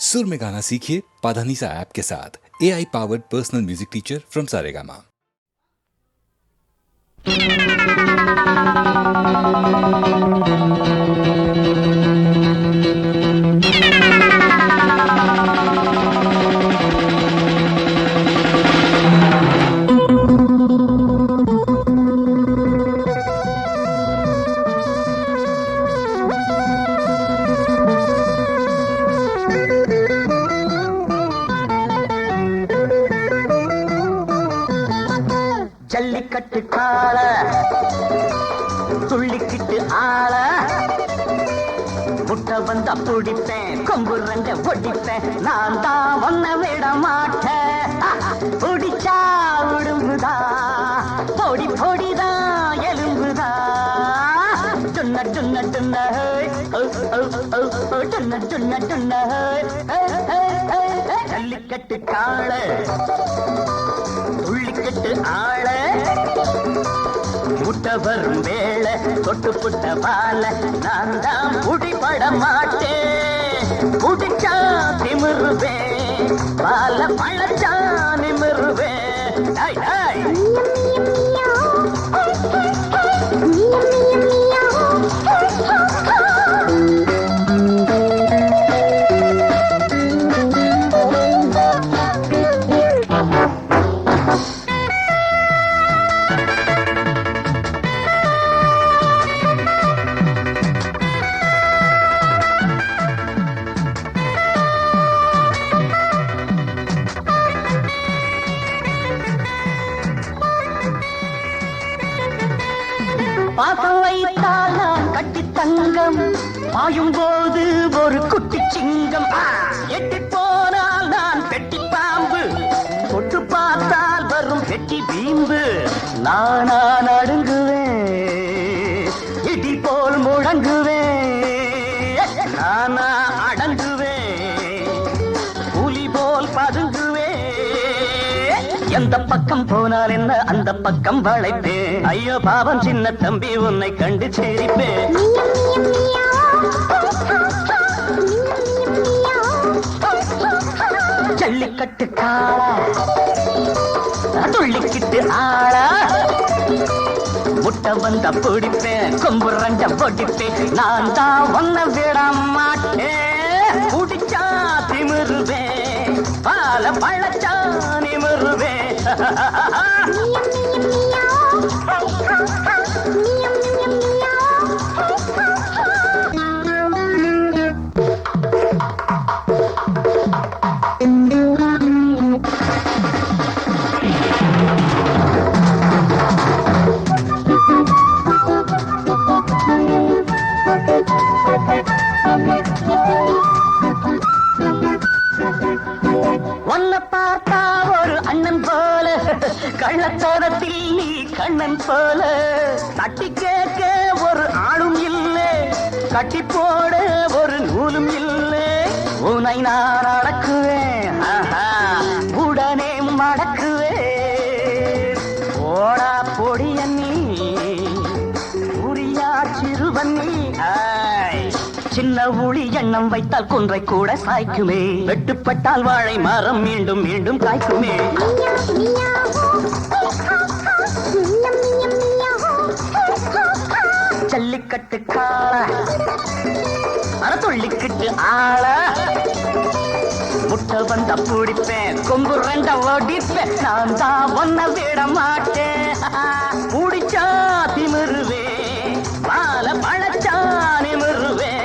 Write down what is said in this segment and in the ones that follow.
सुर में गाना सीखिए पाधानीसा ऐप के साथ। AI powered personal music teacher from Saregama. Jallikattu காள துள்ளிக்கிட்டு ஆள முட்டை வந்தா பிடிப்பேன், கொம்பு ரெண்ட ஒடிப்பேன், நான் தான் ஒன்ன விட மாட்டேன். பிடிச்சா உடும்புதா, பொடி பொடிதான் எலும்புதா. டுன்ன டுன்ன டுன்ன டுன்ன டுன்ன டுன்ன ஜல்லிக்கட்டு காள துள்ளிக்கட்டு ஆள முட்டை வரும் வேளை தொட்டு புட்ட பால நான் தான் புடிபட மாட்டேன். புடிச்சா திமிருவேன், பால பழச்சா நிமிருவேன். பாசம் வைத்தால் நான் கட்டி தங்கம், பாயும் போது ஒரு குட்டி சிங்கம். எட்டி போனால் நான் பெட்டி பாம்பு, தொட்டு பார்த்தால் வரும் பெட்டி பீம்பு. நானா நடுங்குவேன், இடி போல் முழங்குவேன். நானா அடங்குவேன், புலி போல் பதுங்குவேன். எந்த பக்கம் போனால் என்ன அந்த பக்கம் வளைப்பேன். ஐயோ பாவம் சின்ன தம்பி, உன்னை கண்டு சேரிப்பேன். ஜல்லிக்கட்டு காளா துள்ளிக்கிட்டு ஆளா முட்டை வந்த பிடிப்பேன், கொம்பு ரெண்ட பொடிப்பேன், நான் தான் ஒன்ன விட மாட்டேன். குடிச்சா திமிருவேன், பால பழச்சா நிமிருவேன். உன்னை பார்த்தா ஒரு அண்ணன் போல, கள்ளத்தோரத்தில் நீ கண்ணன் போல. தட்டி கேட்க ஒரு ஆளும் இல்லை, கட்டி போட ஒரு நூலும் இல்லை. உன்னை நான் அடக்குவேன், உடனே மடக்குவேன். ஓடா பொடிய நீ உரியா சிறுவன் நீ. சின்ன ஊழி எண்ணம் வைத்தால் குன்றை கூட சாய்க்குமே, வெட்டுப்பட்டால் வாழை மரம் மீண்டும் மீண்டும் காய்க்குமே. ஜல்லிக்கட்டு காள துள்ளிக்கிட்டு ஆள முட்டை வந்த பிடிப்பேன், கொம்பு ரெண்ட ஒடிப்பேன், நான் தான் ஒன்ன விட மாட்டேன். முடிச்சா திமிருவேன், பால பழச்சா நிமிருவேன்.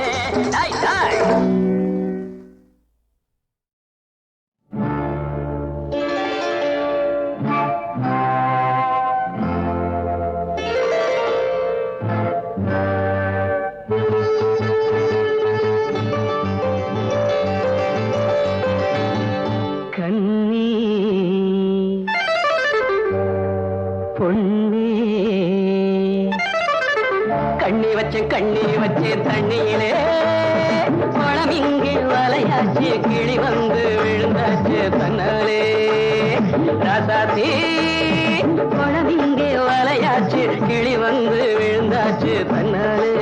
கண்ணி பொன்னி கண்ணி வச்சே தண்ணியிலே பழம் இங்கே வலையாச்சு, கிளி வந்து விழுந்தாச்சு தன்னாலே. ராசாத்தி பழம் இங்கே வலையாச்சு, கிளி வந்து விழுந்தாச்சு தன்னாலே.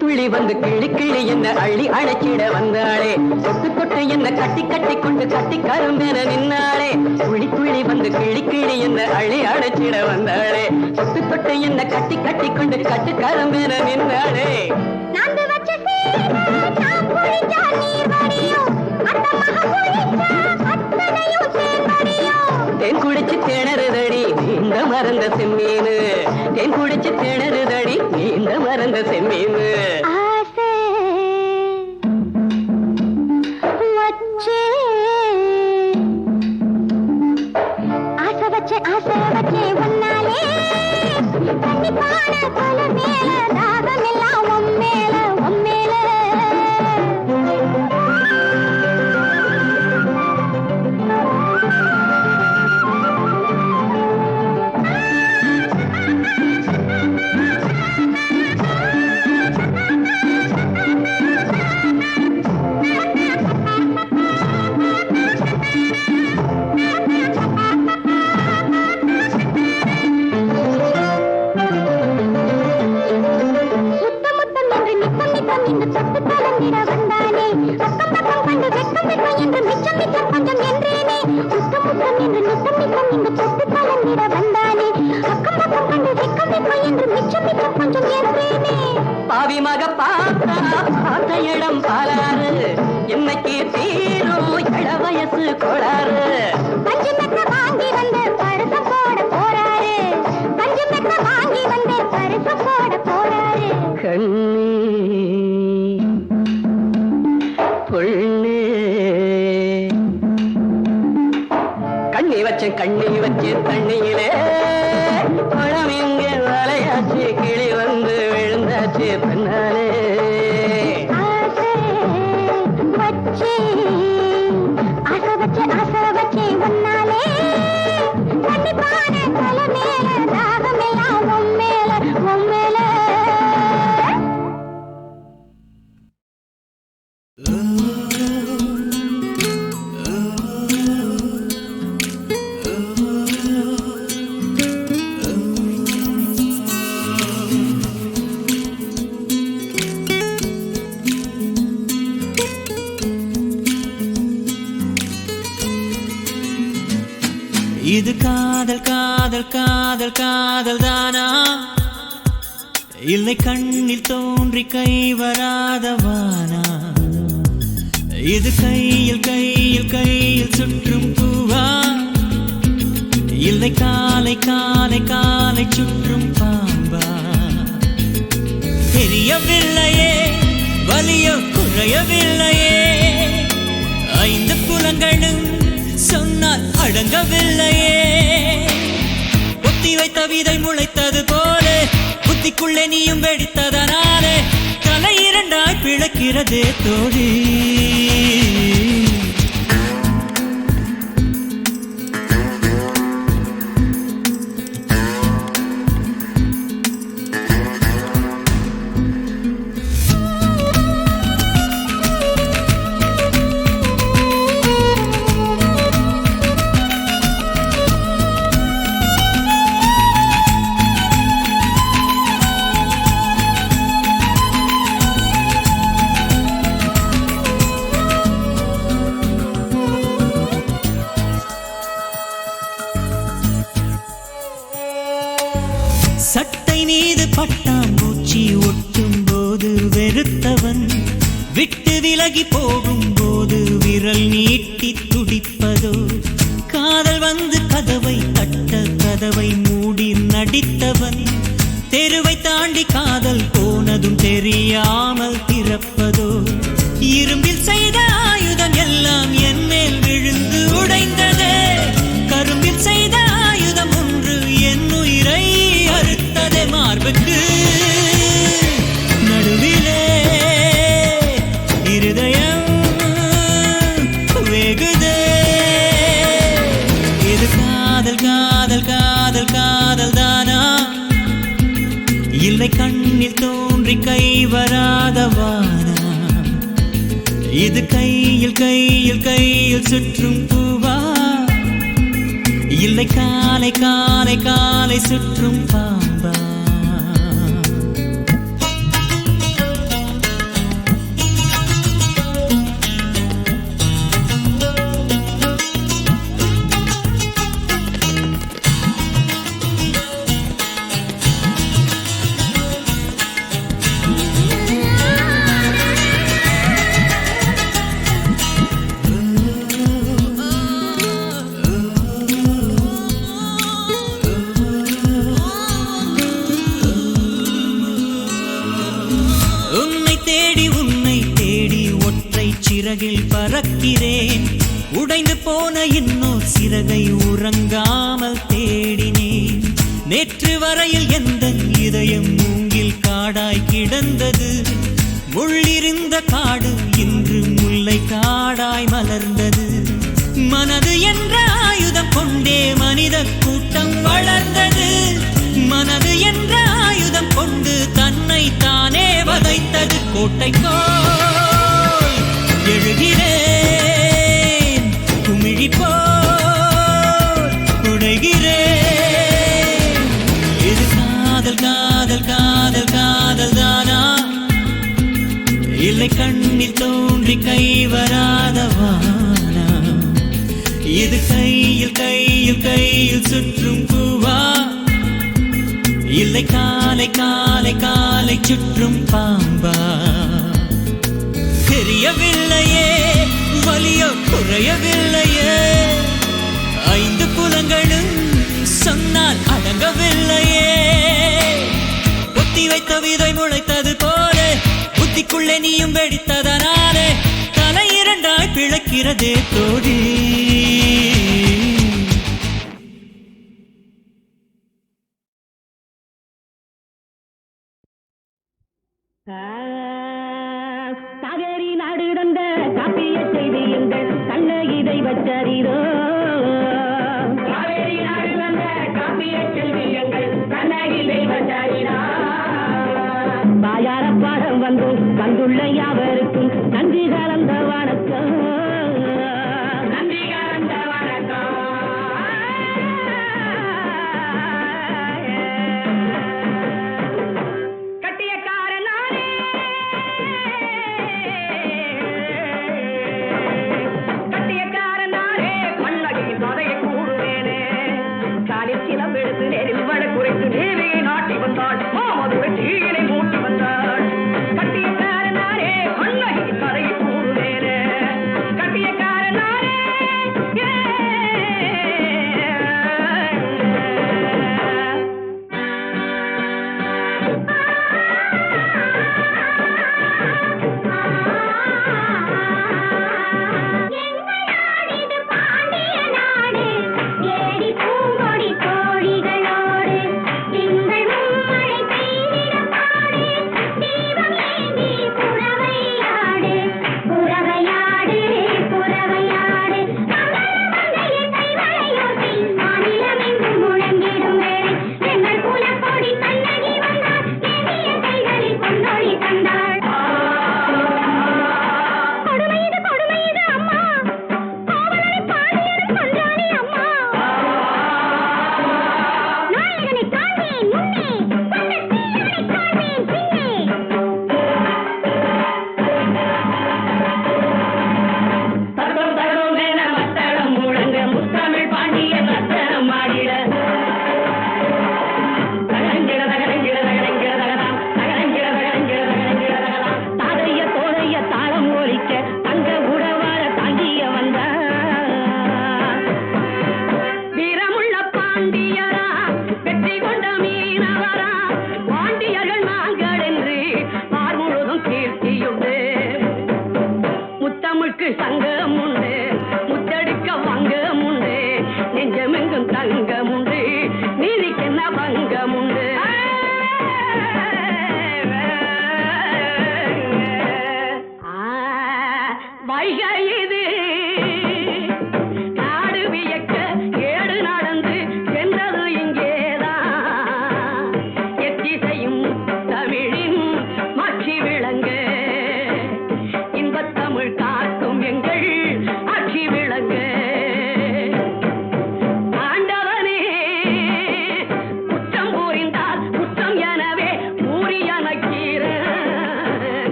துளி வந்து கிளி கிளி என்ன அள்ளி அழைச்சிட வந்தாளே தொட்டு தொட்டு என்ன கட்டி கட்டி கொண்டு கட்டி கரும்பென நின்னாளே துளி துளி வந்து கிளி கிளி என்ன அள்ளி அழைச்சிட வந்தாளே தொட்டு தொட்டு என்ன கட்டி கட்டி கொண்டு கட்டி கரும்பென நின்னாளே தேன் குடிச்சு திணறுதடி நீந்த மறந்த செம்மீனு தேன் குடிச்சு திணறுதடி நீந்த மறந்த செம்மீனு ஆசை வச்சே ஒன்னாலே கண்டிப்பான பல மேல தாகம் எல்லாம் உம்மேல உம்மேல பாவி மக பார்த்த இடம் பாலாறு என்னைக்கு தீரும் இள வயசு கோளாறு பஞ்சு மெத்த வாங்கி வந்து பரிசு போட போறாரு பஞ்சு மெத்த வாங்கி வந்து பரிசு போட போறாரு கண்ணி பொண்ணு கண்ணி வச்சு தண்ணியிலே பழம் எங்கே வலையாச்சு கிளி வந்து விழுந்தாச்சு பின்னாலே ஆசை வச்சே ஒன்னாலே கண்டிப்பான பல மேல தாகம் எல்லாம் உம்மேல உம்மேல இது காதல் காதல் காதல் காதல் தானா இல்லை கண்ணில் தோன்றி கை வராதவானா இது கையில் கையில் கையில் சுற்றும் பூவா இல்லை காலை காலை காலை சுற்றும் பாம்பா தெரியவில்லையே வலியோ குறையவில்லையே ஐந்து புலங்களும் சொன்னால் அடங்கவில்லையே ஒத்தி வைத்த விதை முளைத்தது போல புத்திக்குள்ளே நீயும் வெடித்ததனாலே தலை இரண்டாய் பிளக்கிறதே தோழி சட்டை மீது பட்டாம்பூச்சி ஒட்டும் போது வெறுத்தவன் விட்டு விலகி போகும் போது விரல் நீட்டி துடிப்பதோ காதல் வந்து கதவை தட்ட கதவை மூடி நடித்தவன் தெருவை தாண்டி காதல் போனதும் தெரியாமல் திறப்பதோ இரும்பில் செய்த ஆயுதம் எல்லாம் என் மேல் விழுந்து உடைந்ததே கரும்பில் செய்த ஆயுதம் ஒன்று என் உயிரை அறுத்ததே மார்புக்கு நடுவிலே இருதயம் வேகுதே இது காதல் காதல் காதல் காதல் தானா இல்லை கண்ணில் தோன்றி கை வராதவானா இது கையில் கையில் கையில் சுற்றும் பூவா இல்லை காலை காலை காலை சுற்றும் பாம்பா ஆசை சிறகில் பறக்கிறேன். உடைந்து போன இன்னொரு சிறகை உறங்காமல் தேடினேன். நேற்று வரையில் எந்த இதயம் மூங்கில் காடாய் கிடந்தது. முள்ளிருந்த காடு இன்று முல்லை காடாய் மலர்ந்தது. மனது என்ற ஆயுதம் கொண்டே மனித கூட்டம் வளர்ந்தது. மனது என்ற ஆயுதம் கொண்டு தன்னை தானே வதைத்தது. கோட்டை போல் எழுகிறேன், குமிழி போல் உடைகிறேன். இது காதல் காதல் காதல் காதல் தானா, இல்லை கண்ணில் தோன்றி கை வராதவானா? இது கையில் கையில் கையில் சுற்றும் பூவா, இல்லை காலை காலை காலை சுற்றும் பாம்பா? தெரியவில்லையே, வலியோ குறையவில்லையே, 5 புலங்களும் சொன்னால் அடங்கவில்லையே. ஒத்தி வைத்த விதை முளைத்தது போல புத்திக்குள்ளே நீயும் வெடித்ததனாலே தலை இரண்டாய் பிளக்கிறதே தோழி. காவேரி நாடு தந்த காப்பிய செய்தி எங்கள் கண்ணகிதை வச்சரிதோ. காவேரி நாடு தந்த காப்பிய செல்வி எங்கள் கண்ணகிதை வச்சரிதா. பாயார பாடம் வந்துள்ள யாவருக்கும் நன்றி கலந்த வணக்கம், நன்றி கலந்த வணக்கம். கட்டியக்காரனாரே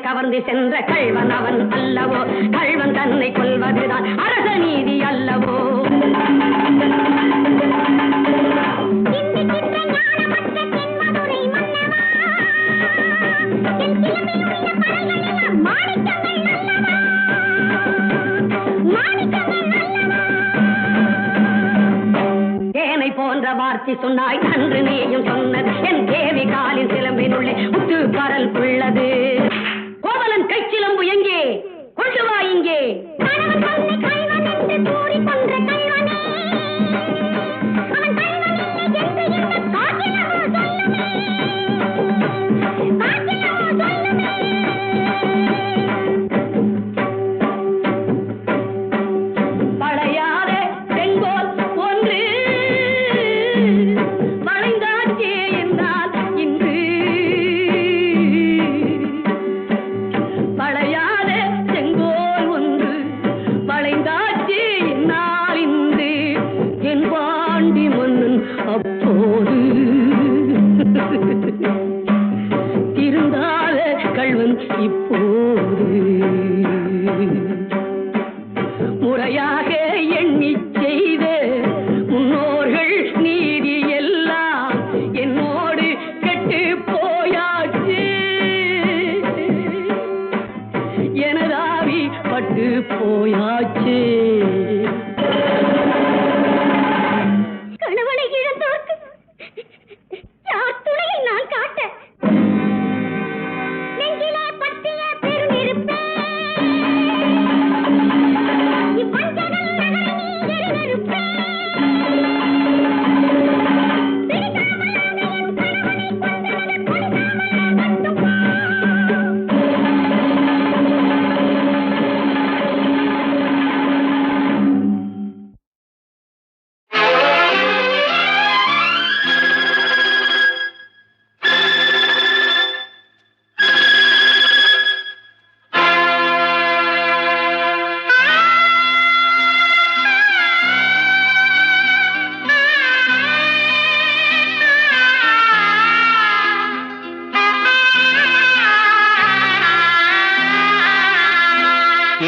கவர்ந்து சென்ற கள்வன் அவன் அல்லவோ? கள்வன் தன்னை கொல்வதுதான் அரச நீதி அல்லவோ? தேனை போன்ற வார்த்தை சொன்னாய் அன்று நீயும் சொன்னது என் தேவி காலின் சிலம்பினுள்ளே முத்து பரல் உள்ளது. கோவலன் கை சிலம்பு எங்கே? கொண்டு வா இங்கே. திருந்தாத கள்வன் இப்போது முறையாக எண்ணி செய்த முன்னோர்கள் நீதி எல்லாம் என்னோடு கெட்டு போயாச்சு. எனதாவி பட்டு போயாச்சு.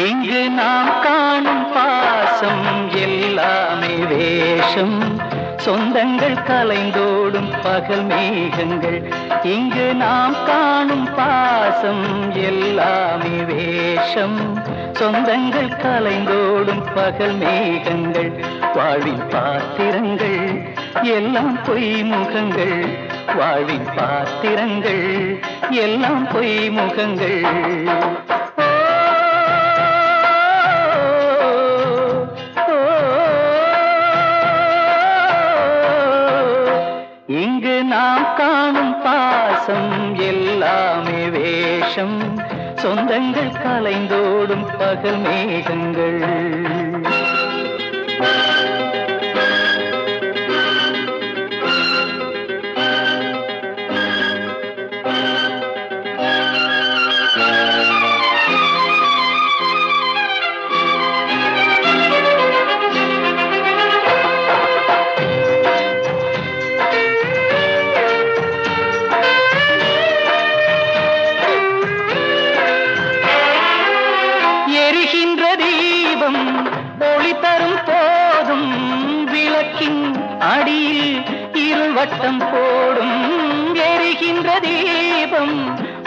இங்கு நாம் காணும் பாசம் எல்லாமே வேஷம், சொந்தங்கள் கலைந்தோடும் பகல் மேகங்கள். இங்கு நாம் காணும் பாசம் எல்லாமே வேஷம், சொந்தங்கள் கலைந்தோடும் பகல் மேகங்கள். வாழ்வின் பாத்திரங்கள் எல்லாம் பொய் முகங்கள், வாழ்வின் பாத்திரங்கள் எல்லாம் பொய் முகங்கள். இங்கு நாம் காணும் பாசம் எல்லாமே வேஷம், சொந்தங்கள் கலைந்தோடும் பகல் மேகங்கள். ஒளி தரும் போதும் விளக்கின் அடியில் இருள் வட்டம் போடும். எரிகின்ற தீபம்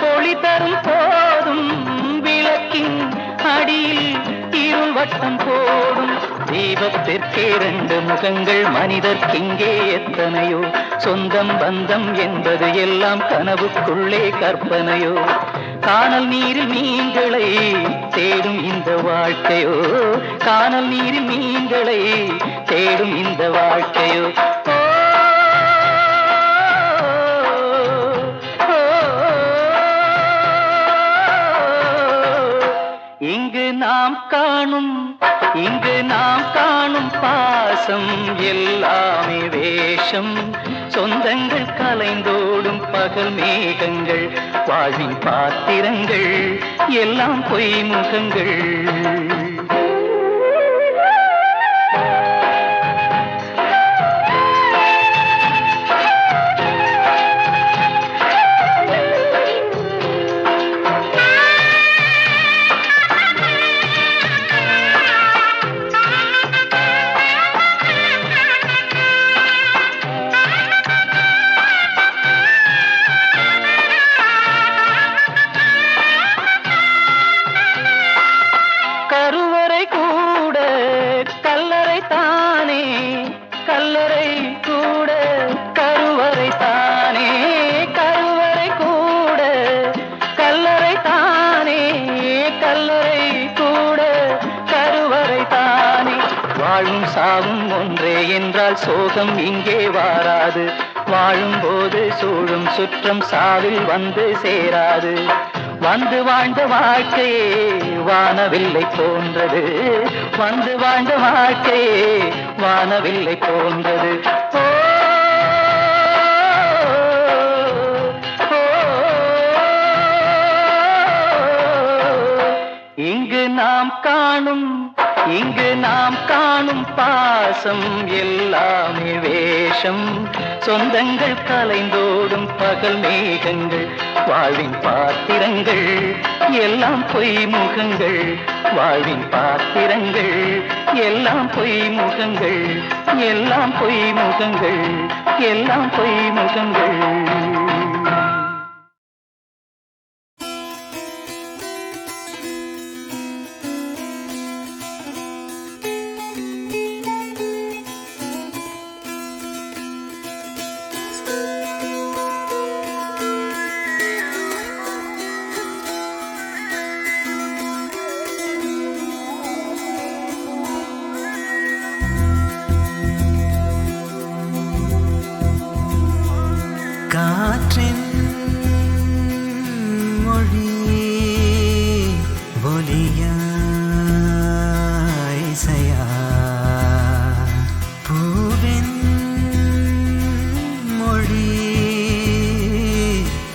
ஒளி தரும் போதும் விளக்கின் அடியில் இருள் வட்டம் போடும். தீபத்திற்கு இரண்டு முகங்கள், மனிதர்க்கிங்கே எத்தனையோ. சொந்தம் பந்தம் என்பது எல்லாம் கனவுக்குள்ளே கற்பனையோ. காணல் நீரில் மீன்களை தேடும் இந்த வாழ்க்கையோ, காணல் நீரில் மீன்களை தேடும் இந்த வாழ்க்கையோ. இங்கு நாம் காணும் பாசம் எல்லாமே வேஷம், சொந்தங்கள் கலைந்தோடும் பகல் மேகங்கள். வாழ்வின் பாத்திரங்கள் எல்லாம் பொய் முகங்கள். வாழும் சாவும் ஒன்றே என்றால் சோகம் இங்கே வாராது. வாழும்போது சூழும் சுற்றம் சாவில் வந்து சேராது. வந்து வாழ்ந்த வாழ்க்கையே வானவில்லை போன்றது. வந்து வாழ்ந்த வாழ்க்கையே வானவில்லை போன்றது. ஓ இங்கு நாம் காணும் பாசம் எல்லாமே வேஷம். சொந்தங்கள் கலைந்தோடும் பகல் மேகங்கள் வாழ்வின் பாத்திரங்கள் எல்லாம் பொய் முகங்கள். வாழ்வின் பாத்திரங்கள் எல்லாம் பொய் முகங்கள். எல்லாம் பொய் முகங்கள். எல்லாம் பொய் முகங்கள். காற்றின் மொழி ஒலியா இசையா பூவின் மொழி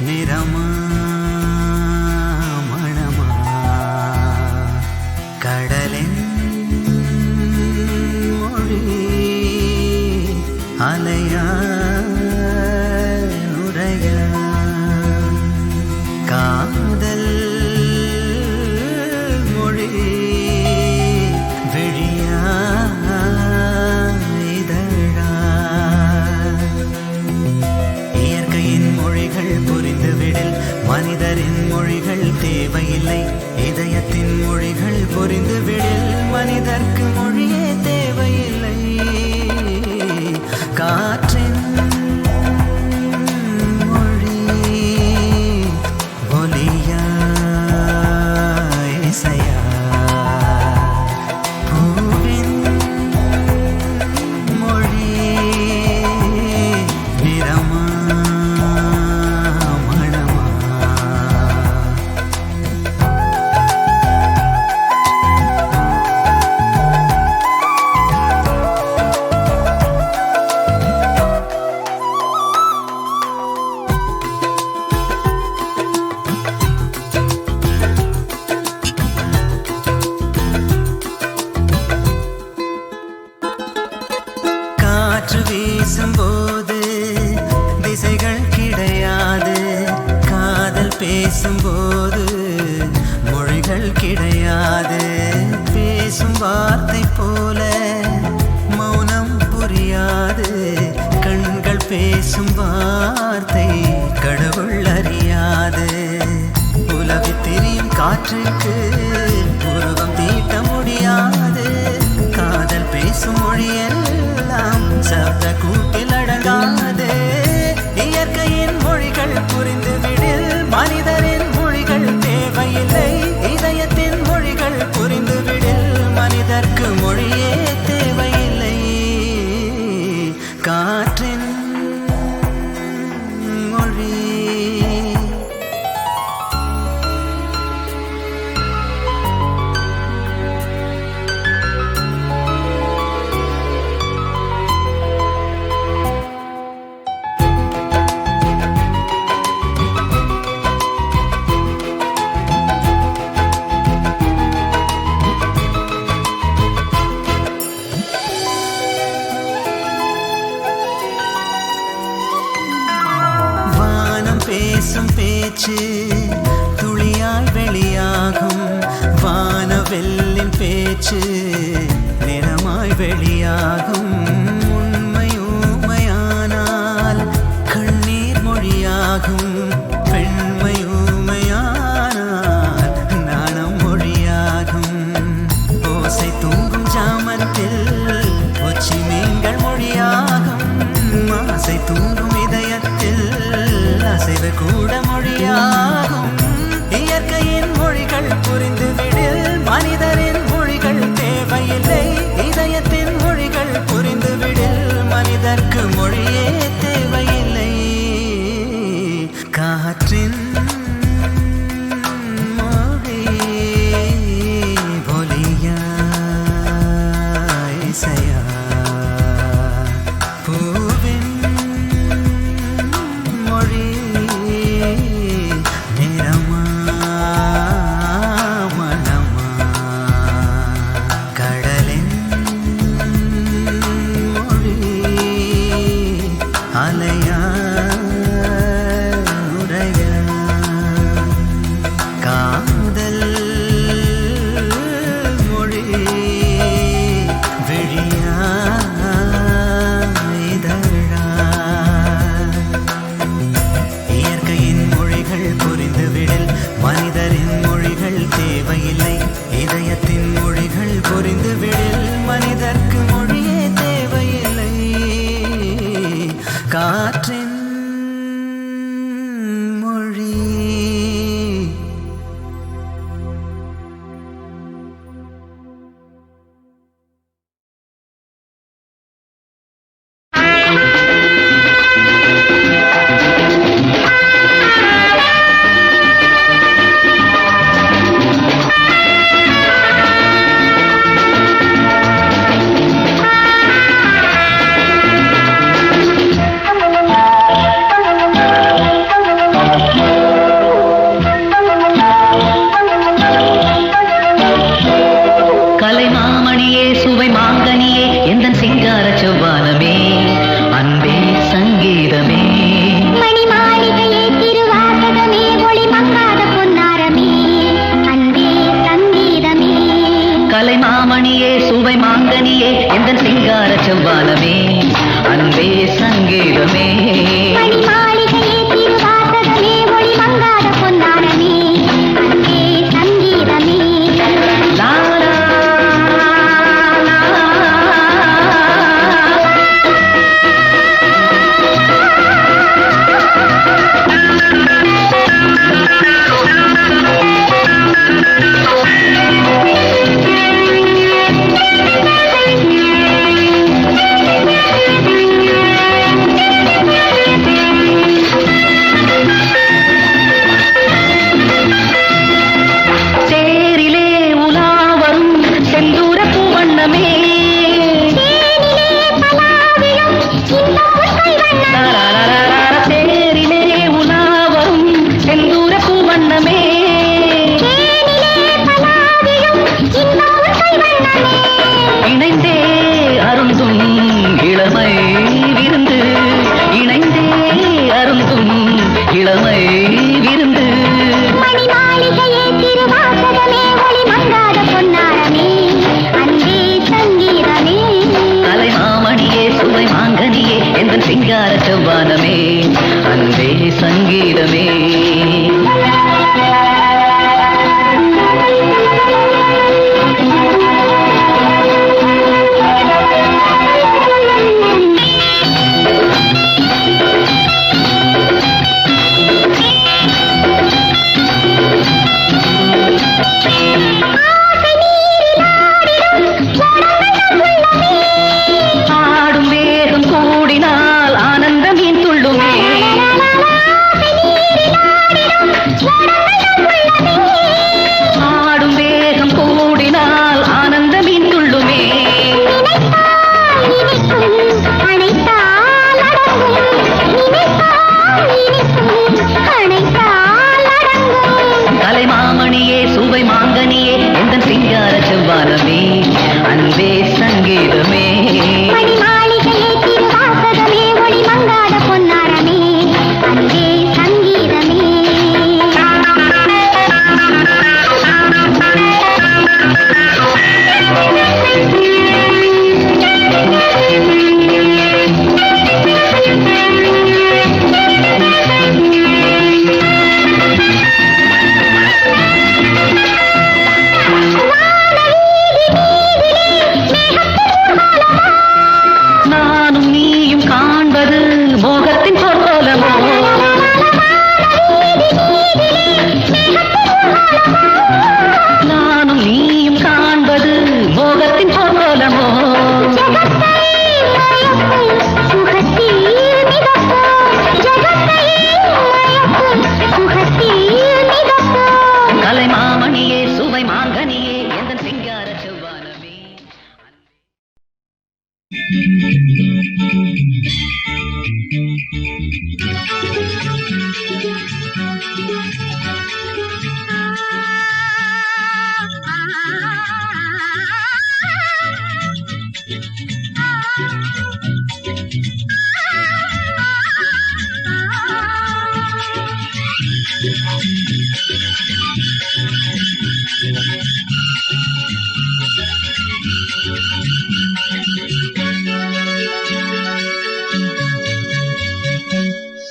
நிறமா மணமா கடலின் மொழி அலையா காதல் மொழி விழியா இதழா இயற்கையின் மொழிகள் புரிந்துவிடில் மனிதரின் மொழிகள் தேவையில்லை. இதயத்தின் மொழிகள் புரிந்துவிடில் மனிதர்க்கு மொழியே தேவையில்லை. காற்றின் காற்று வீசும்போது திசைகள் கிடையாது. காதல் பேசும்போது மொழிகள் கிடையாது. பேசும் வார்த்தை போல மௌனம் புரியாது. கண்கள் பேசும் வார்த்தை கடவுள் அறியாது. உலவி திரியும் காற்றுக்கு உருவம் தீட்ட முடியாது. காதல் பேசும் மொழியெல்லாம் சப்த கூட்டில் அடங்காது. இயற்கையின் மொழிகள் புரிந்துவிடில் மனிதரின் மொழிகள் தேவையில்லை. இதயத்தின் மொழிகள் புரிந்துவிடில் மனிதர்க்கு மொழியே தேவையில்லை. காற்றின் மொழி பேசும் பேச்சு துளியாய் வெளியாகும். வானவெல்லின் பேச்சு நிறமாய் வெளியாகும். உண்மை ஊமையானால் கண்ணீர் மொழியாகும். பெண்மை ஊமையானால் நாணம் மொழியாகும். ஓசை தூங்கும் ஜாமத்தில் ஒச்சி மீன்கள் மொழியாகும். ஆசை தூங்கும் இதயத்தில் அசைவு கூட மொழியாகும். இயற்கையின் மொழிகள் புரிந்துவிடில் மனிதரின் மொழிகள் தேவையில்லை. இதயத்தின் சுவை மாங்கனியே எந்த சிங்கார செவ்வானமே அன்பே சங்கீதமே மணிமாளிகையே திருவாசகமே ஒளி மங்காத பொன்னாரமே அன்பே சங்கீதமே லாலா சிங்கார செவ்வானமே அன்பே சங்கீதமே அன்பே சங்கீதமே மணிமாளிகையே திருவாசகமே ஒளி மங்காத பொன்னாரமே அன்பே சங்கீதமே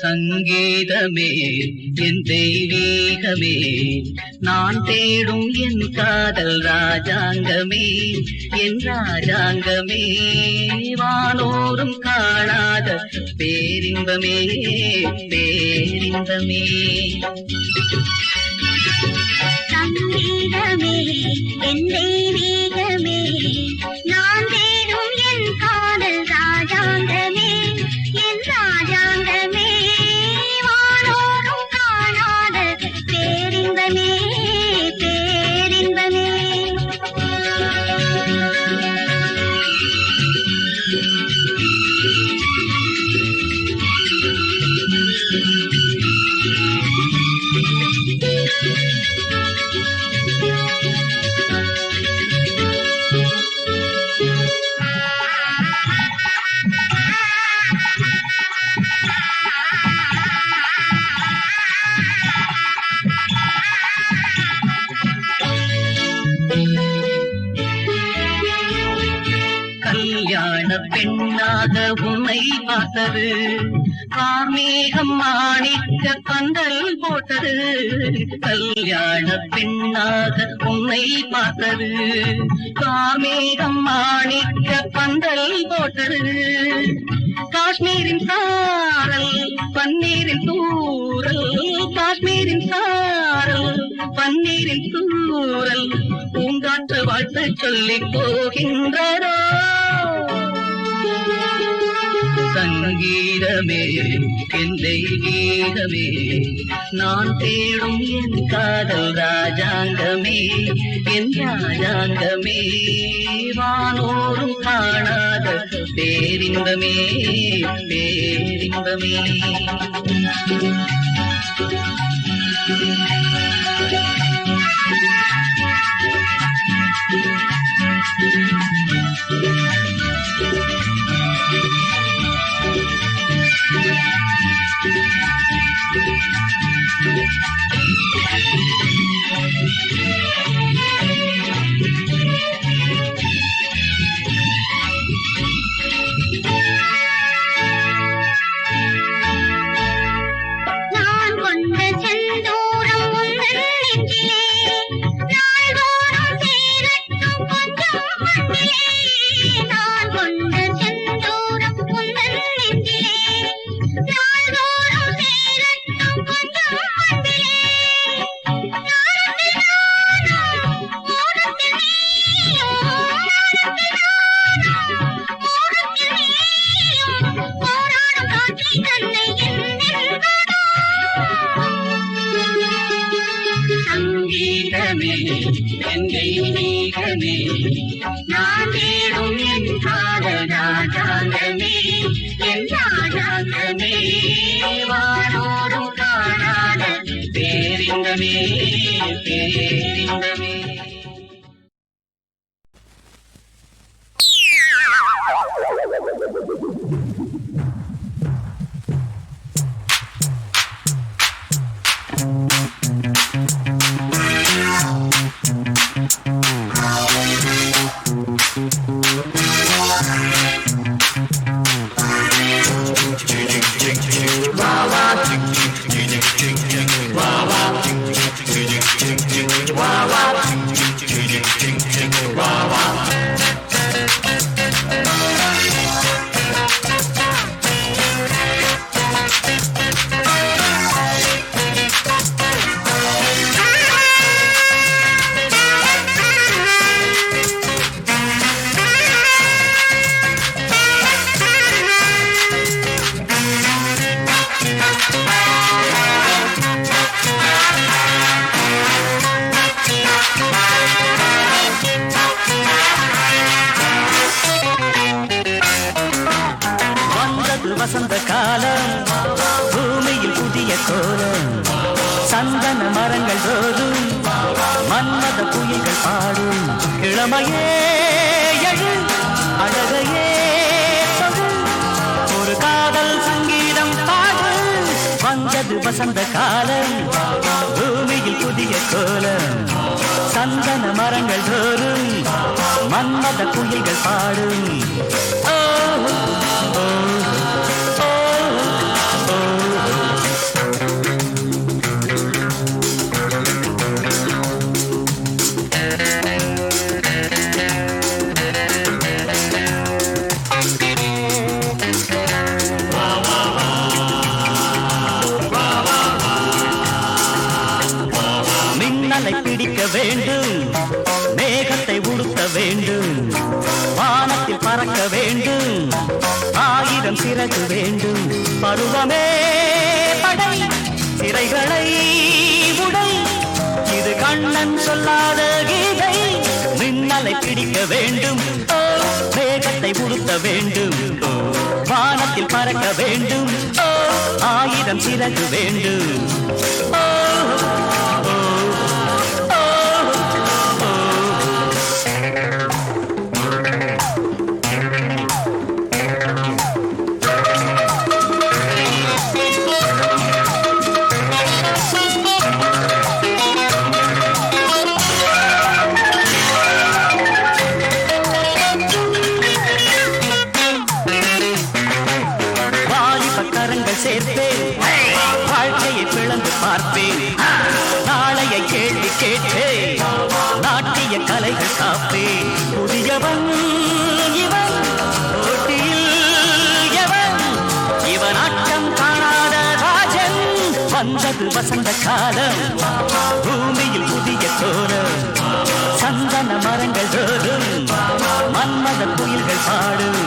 சங்கீதமே என் தெய்வீகமே நான் தேடும் என் காதல் ராஜாங்கமே என் ராஜாங்கமே வானோரும் காணாத பேரின்பமே பேரின்பமே சங்கீதமே என் தெய்வீகமே நான் தேடும் என் காதல் ராஜாங்கமே என் ராஜாங்கமே வானோரும் காணாத பேரின்பமே பேரின்பமே கல்யாண பெண்ணாக உன்னை பார்த்தது கார்மேகம் மாணிக்க பந்தல் போட்டது கல்யாண பெண்ணாக உன்னை பார்த்தது கார்மேகம் மாணிக்க பந்தல் போட்டது காஷ்மீரின் சாரல் பன்னீரின் தூரல் காஷ்மீரின் சாரல் பன்னீரின் தூரல் பூங்காற்று வாழ்த்து சொல்லி போகின்றதோ சங்கீதமே என் தெய்வீகமே நான் தேடும் என் காதல் ராஜாங்கமே என் ராஜாங்கமே வானோரும் காணாத பேரின்பமே பேரின்பமே நான் கொண்ட செந்தூரம் உந்தன் நெஞ்சிலே நாள்தோறும் சேரட்டும் கொஞ்சம் மண்ணிலே நான் கொண்ட செந்தூரம் உந்தன் நெஞ்சிலே நாள்தோறும் சேரட்டும் கொஞ்சம் மண்ணிலே சங்கீதமே என் தெய்வீகமே நான் தேடும் என் காதல் ராஜாங்கமே என் ராஜாங்கமே வானோடும் காணாத பேரின்பமே பேரின்பமே வசந்த காலம் பூமியில் புதிய கோலம் சந்தன மரங்கள் தோறும் மன்மத புயல்கள் பாடும் இளமையே எழு அழகையே தொடு ஒரு காதல் சங்கீதம் பாடு வந்தது வசந்த காலம் பூமியில் புதிய கோலம் சந்தன மரங்கள் தோறும் மன்மத புயல்கள் பாடும் பிடிக்க வேண்டும் மேகத்தை உடுத்த வேண்டும் வானத்தில் பறக்க வேண்டும் 1000 சிறகு வேண்டும் பருவமே படை சிறைகளை உடை இது கண்ணன் சொல்லாத கீதை மின்னலை பிடிக்க வேண்டும் மேகத்தை உடுத்த வேண்டும் வானத்தில் பறக்க வேண்டும் 1000 சிறகு வேண்டும் வந்தது வசந்த காலம், பூமியில் புதிய கோலம், சந்தன மரங்கள் தோறும் மன்மத குயில்கள் பாடும்.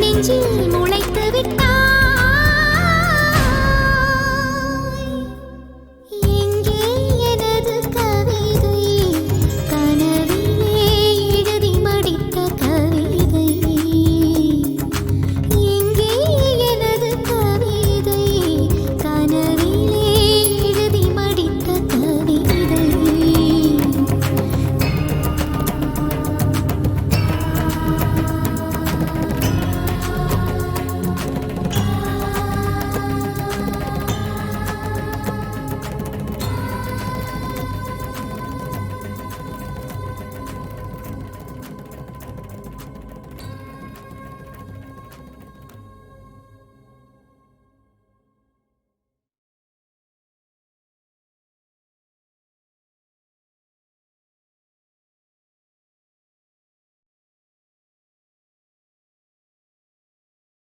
நெஞ்சில்